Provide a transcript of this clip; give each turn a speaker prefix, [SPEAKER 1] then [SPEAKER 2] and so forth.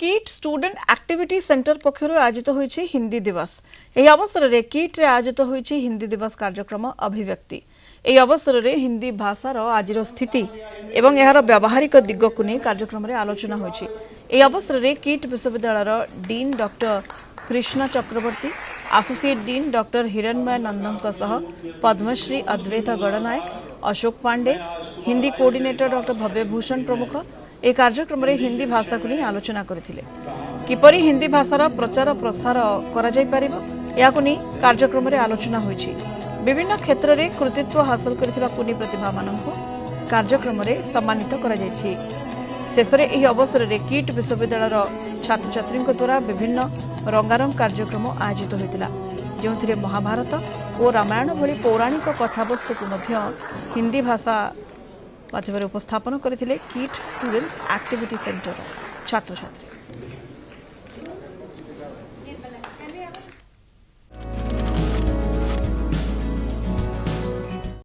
[SPEAKER 1] Kit student activity centre पक्षर आयोजित होइछि हिंदी दिवस। एही अवसर में किट रे आयोजित होइछि हिंदी दिवस कार्यक्रम अभिव्यक्ति। एही अवसर में हिंदी भाषार आजिर स्थिति एवं एहार व्यावहारिक दिग को नहीं कार्यक्रम में आलोचना होइछि। एही अवसर में किट विश्वविद्यालय डीन डॉक्टर कृष्ण चक्रवर्ती, एसोसिएट डीन डॉक्टर हिरणमय नंदन सह पद्मश्री अद्वैत गणनायक, अशोक पांडे, हिंदी कोऑर्डिनेटर डॉक्टर भव्यभूषण प्रमुख ए कार्यक्रम में हिंदी भाषा को नहीं आलोचना करथिले। किपरि हिंदी भाषार प्रचार प्रसार करा जाय परिबो याकु नहीं कार्यक्रम में आलोचना होइछि। विभिन्न क्षेत्र में कृतित्व हासिल करथिबा कुनी प्रतिभा माननकु कार्यक्रम में सम्मानित करा जायछि। शेषरे एही अवसर में किट विश्वविद्यालय छात्र छात्री द्वारा विभिन्न रंगारंग कार्यक्रम आयोजित होइतिला, जोंथिरे महाभारत और रामायण भली पौराणिक कथावस्तु को मध्य हिंदी भाषा माध्यम उपस्थापन करथिले किट स्टूडेंट एक्टिविटी सेंटर छात्र छात्री।